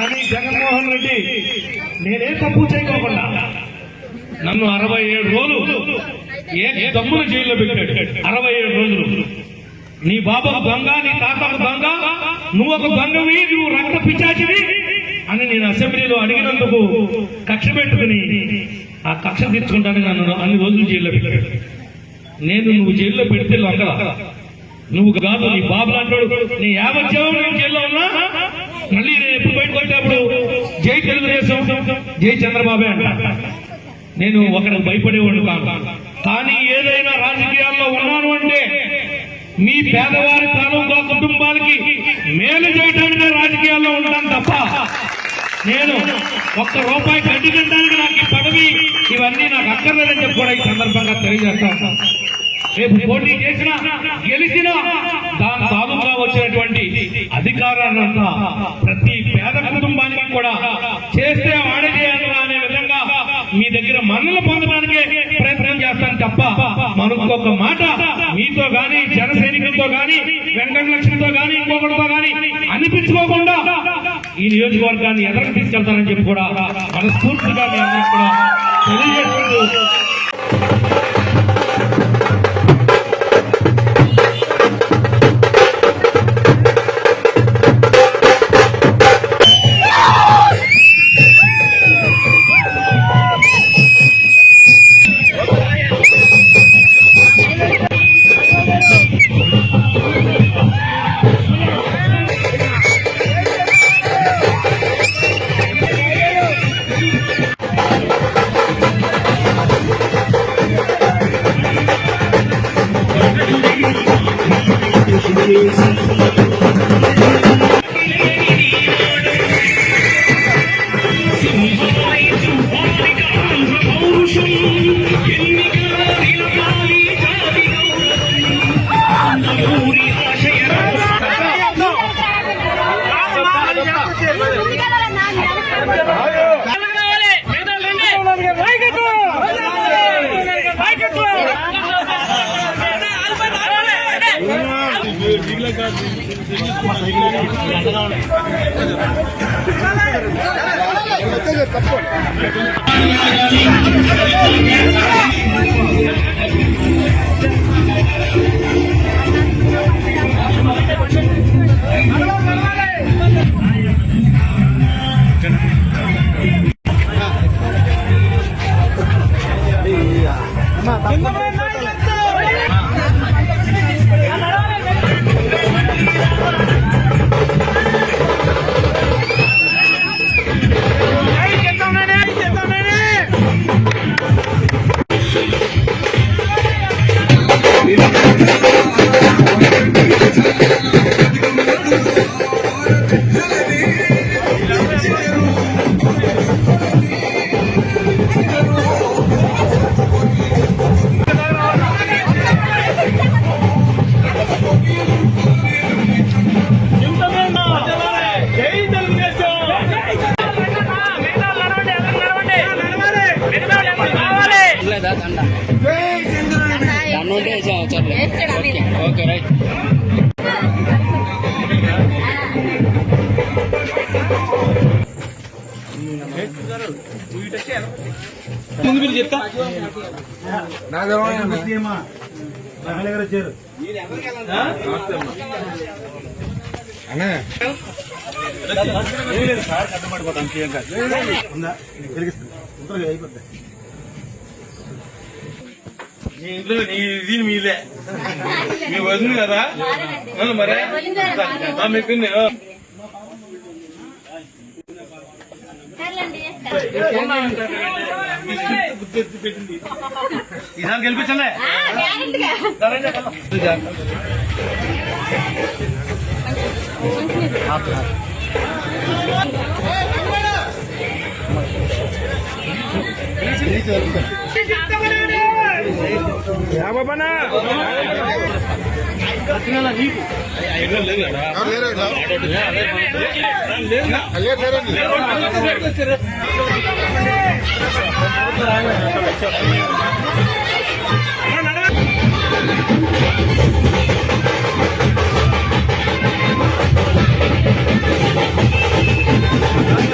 కానీ జగన్మోహన్ రెడ్డి నేనే తప్పు చేయకోకుండా నన్ను 67 రోజులు ఏ దమ్మున జైల్లో పెట్టాడు. 67 రోజులు. నీ బాబాకు దొంగ, నీ తాతకు దొంగ, నువ్వు ఒక దొంగవి, నువ్వు రక్త పిచాచివి అని నేను అసెంబ్లీలో అడిగినందుకు కక్ష పెట్టుకుని ఆ కక్ష తీర్చుకుంటానికి నన్ను అన్ని రోజులు జైల్లో పెట్టాడు. నువ్వు జైల్లో పెడితే లొంగల, నువ్వు కాదు, నీ బాబు అంటాడు. నీ యావజ్జీవం నేను జైల్లో ఉన్నా, మళ్ళీ నేను ఎప్పుడు బయటకు వచ్చేటప్పుడు జై తెలుగుదేశం, జై చంద్రబాబే అంట. నేను ఒకరికి భయపడేవాడు కాదు. కానీ ఏదైనా రాజకీయాల్లో ఉన్నాను అంటే మీ పేదవారి తాలూకా కుటుంబాలకి మేలు చేయడానికి రాజకీయాల్లో ఉంటాను తప్ప నేను ₹1 గడ్డి తినడానికి నాకు ఈ పదవి ఇవన్నీ నాకు అక్కర్లేదని చెప్పి కూడా ఈ సందర్భంగా తెలియజేస్తాను. రేపు పోటీ చేసినా గెలిచినా దాని తాలూకా వచ్చినటువంటి అధికారాన్నంతా ప్రతి పేద కుటుంబానికి కూడా చేస్తే వాడేయాలి అనే విధంగా మీ దగ్గర మన్నలు పొందడానికే ప్రయత్నం చేస్తాను తప్ప మనకొక మాట మీతో గాని జన సైనికులతో గాని వెంకటలక్ష్మితో గాని ఇంకొకటితో గాని అనిపించుకోకుండా ఈ నియోజకవర్గాన్ని ఎదరికి తీసుకెళ్తానని చెప్పి కూడా మనస్ఫూర్తిగా మీ అందరికి కూడా తెలియజేసుకుంటూ ఓకే రైట్. ముందు మీరు చెప్తా సార్ కట్టబడిపోతాం అయిపోతాయి. మీ ఇంట్లో ఇది మీదే, మీ వదిలి కదా మరే మీకు పెట్టింది. ఈసారి గెలిపించలే బాబానా నీకు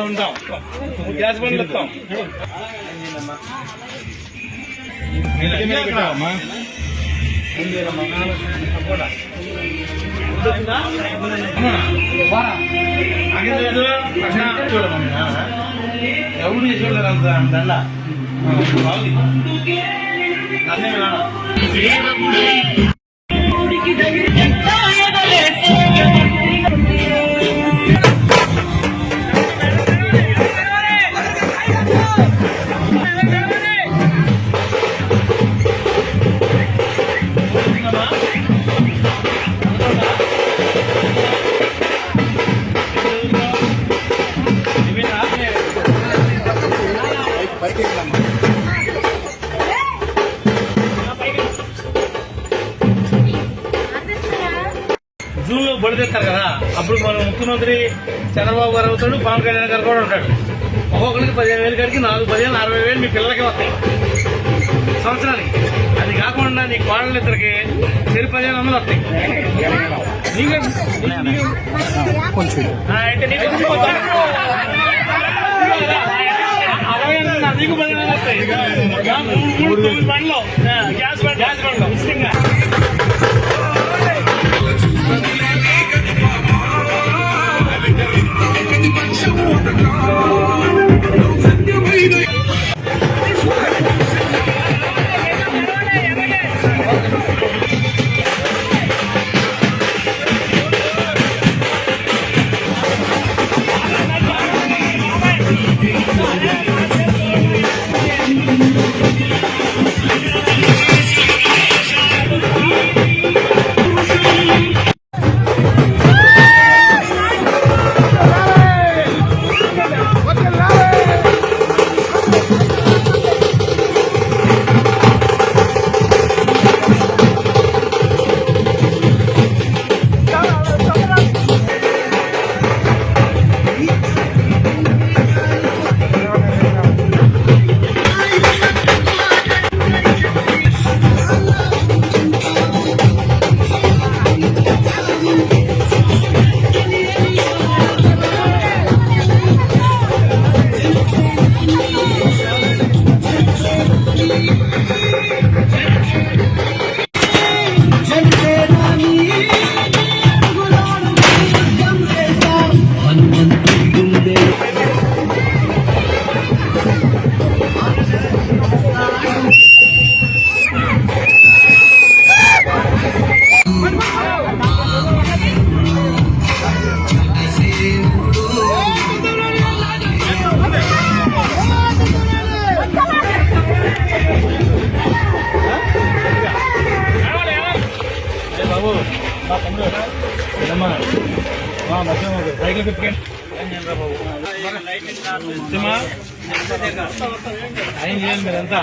ఉంటాం గ్యాస్ బండ్లు ఇస్తాం ఎవరు చూడలేదు అంత దండ జూన్లో బడితెత్తారు కదా, అప్పుడు మన ముఖ్యమంత్రి చంద్రబాబు గారు అవుతాడు, పవన్ కళ్యాణ్ గారు కూడా ఉంటాడు. ఒక్కొక్కరికి 15,000 కాడికి 4, 15, 60,000 మీ పిల్లలకి వస్తాయి సంవత్సరానికి. అది కాకుండా నీ కోడళ్ళ ఇద్దరికి 15,000 వస్తాయి. అయితే నీకు 15,000 వస్తాయి. 3 బండ్లు గ్యాస్ బండ్లు ఇష్టంగా. ఏం చేయాలి మీరంతా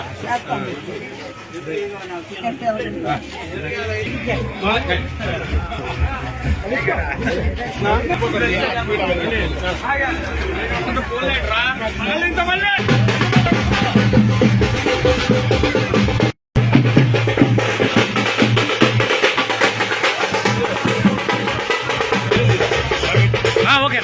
ఓకే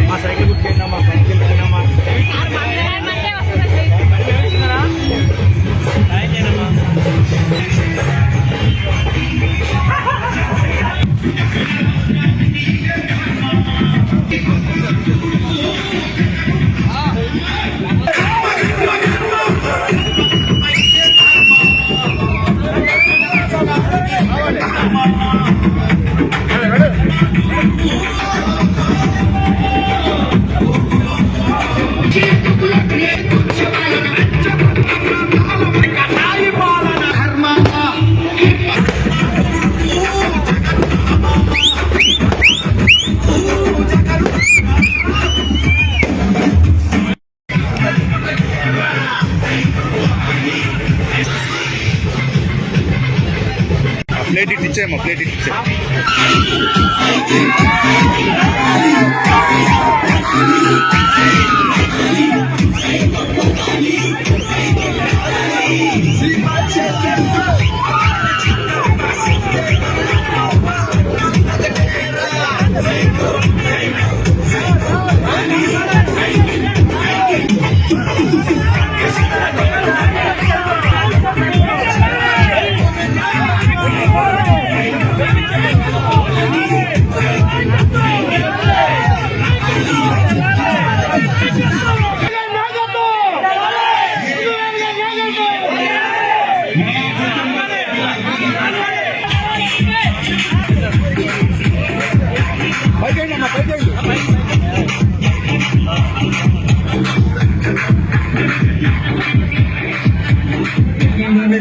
మా సైకిల్ గుర్తున్నా మా సైకిల్ తిన్నామా ప్లేట్ ఇచ్చేయమ్మా ప్లేట్ ఇచ్చే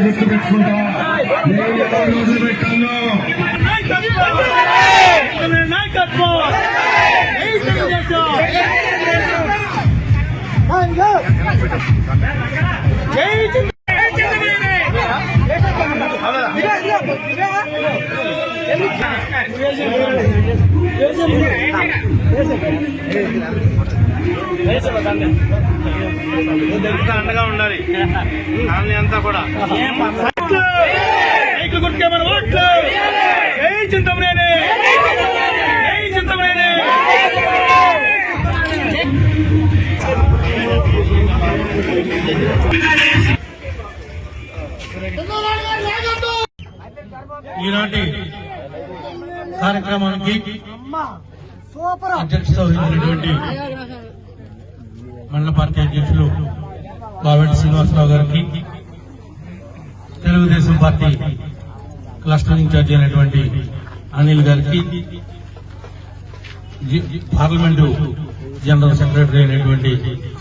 గుర్తుపెట్టుకుంటా పెట్టాను అండగా ఉండాలి ఫ్యామిలీ అంతా కూడా గుర్తుకే మన ఓట్లు జై చింతమనేని జై చింతమనేని ఈనాటి కార్యక్రమానికి అధ్యక్షత వహించినటువంటి మండల పార్టీ అధ్యక్షులు కావెంటి శ్రీనివాసరావు గారికి, తెలుగుదేశం పార్టీ క్లస్టర్ ఇన్ఛార్జి అయినటువంటి అనిల్ గారికి, పార్లమెంటు జనరల్ సెక్రటరీ అయినటువంటి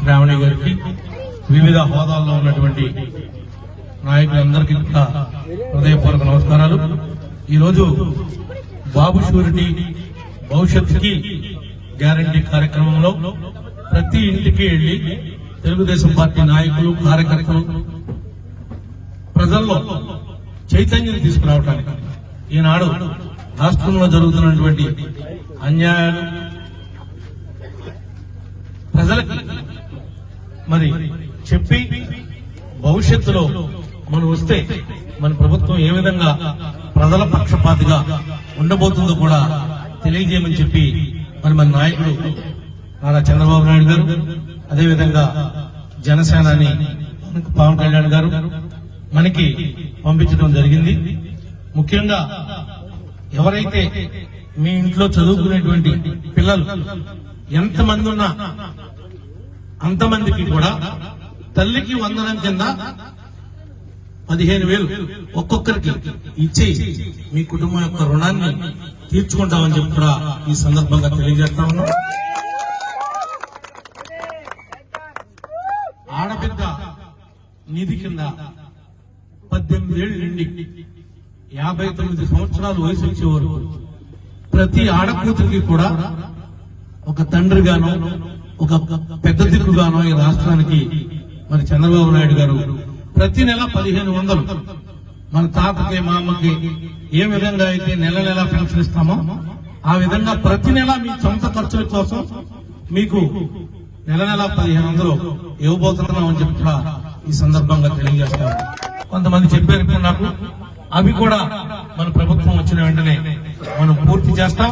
శ్రావణి గారికి, వివిధ హోదాల్లో ఉన్నటువంటి నాయకులందరికీ కూడా హృదయపూర్వక నమస్కారాలు. ఈరోజు బాబు షూరిటీ భవిష్యత్తుకి గ్యారంటీ కార్యక్రమంలో ప్రతి ఇంటికి వెళ్లి తెలుగుదేశం పార్టీ నాయకులు, కార్యకర్తలు ప్రజల్లో చైతన్యం తీసుకురావడానికి ఈనాడు రాష్ట్రంలో జరుగుతున్నటువంటి అన్యాయాలు ప్రజలకి మరి చెప్పి భవిష్యత్తులో మనం వస్తే మన ప్రభుత్వం ఏ విధంగా ప్రజల పక్షపాతిగా ఉండబోతుందో కూడా తెలియజేయమని చెప్పి మరి మన నాయకుడు నారా చంద్రబాబు నాయుడు గారు, అదేవిధంగా జనసేనాని పవన్ కళ్యాణ్ గారు మనకి పంపించడం జరిగింది. ముఖ్యంగా ఎవరైతే మీ ఇంట్లో చదువుకునేటువంటి పిల్లలు ఎంతమంది ఉన్నా అంతమందికి కూడా తల్లికి వందనం కింద 15,000 ఒక్కొక్కరికి ఇచ్చి మీ కుటుంబం యొక్క రుణాన్ని తీర్చుకుంటామని చెప్పి కూడా ఈ సందర్భంగా తెలియజేస్తా ఉన్నాం. ఆడబిడ్డ నిధి కింద 18 ఏళ్ల నుండి 59 సంవత్సరాలు వయసు వచ్చే వరకు ప్రతి ఆడకూతురికి కూడా ఒక తండ్రిగానో ఒక పెద్ద దిక్కుగానో ఈ రాష్ట్రానికి మరి చంద్రబాబు నాయుడు గారు ప్రతి నెల 1,500 మన తాతకి మా అమ్మకి ఏ విధంగా అయితే నెల నెల పెన్షన్ ఇస్తామో ఆ విధంగా ప్రతి నెల మీ సొంత ఖర్చుల కోసం మీకు నెల నెల 1,500 ఇవ్వబోతున్నామని చెప్పి కూడా ఈ సందర్భంగా తెలియజేస్తాం. కొంతమంది చెప్పారు ఇప్పుడు నాకు, అవి కూడా మన ప్రభుత్వం వచ్చిన వెంటనే మనం పూర్తి చేస్తాం.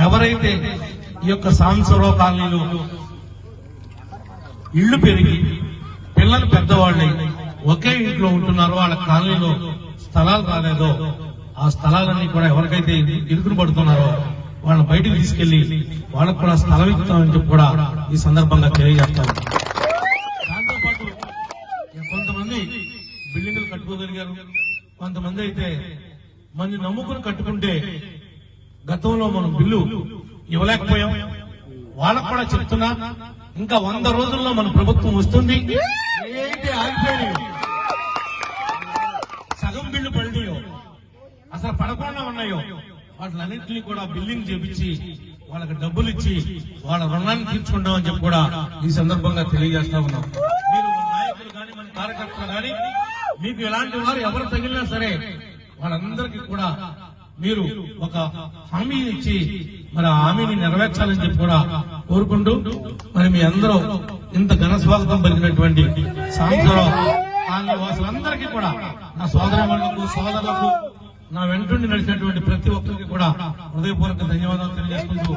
ఎవరైతే ఈ యొక్క సాంసరావు కాలనీలో ఇళ్లు పెరిగి పిల్లలు పెద్దవాళ్ళై ఒకే ఇంట్లో ఉంటున్నారో, వాళ్ళ కాలనీలో స్థలాలు రాలేదో ఆ స్థలాలన్నీ కూడా ఎవరికైతే ఇరుకును పడుతున్నారో వాళ్ళని బయటికి తీసుకెళ్లి వాళ్ళకు కూడా స్థలం ఇస్తామని చెప్పి కూడా ఈ సందర్భంగా తెలియజేస్తాం. దాంతోపాటు కొంతమంది బిల్డింగులు కట్టుకోగలిగారు, కొంతమంది అయితే మంది నమ్ముకుని కట్టుకుంటే గతంలో మనం బిల్లు ఇవ్వలేకపోయాం. వాళ్ళకు కూడా చెప్తున్నా, ఇంకా 100 రోజుల్లో మన ప్రభుత్వం వస్తుంది. ఏంటి ఆగిపోయాయి, సగం బిల్లు పడినాయో అసలు పడకుండా ఉన్నాయో వాటిలన్నింటినీ కూడా బిల్లింగ్ చేపించి వాళ్ళకి డబ్బులు ఇచ్చి వాళ్ళ రుణాన్ని తీర్చుకుంటామని చెప్పి కూడా ఈ సందర్భంగా తెలియజేస్తా ఉన్నాం. మీరు మన నాయకులు కానీ మన కార్యకర్తలు కానీ మీకు ఎలాంటి వారు ఎవరు తగిలినా సరే వాళ్ళందరికీ కూడా మీరు ఒక హామీ ఇచ్చి మరి ఆ హామీని నెరవేర్చాలని చెప్పి కూడా కోరుకుంటూ మరి మీ అందరూ ఇంత ఘన స్వాగతం పలికినటువంటి సాంసరావు కాలనీ వాసులందరికీ కూడా, నా సోదరులకు సోదరులకు, నా వెంటుండి నడిచినటువంటి ప్రతి ఒక్కరికి కూడా హృదయపూర్వక ధన్యవాదాలు తెలియజేసుకుంటూ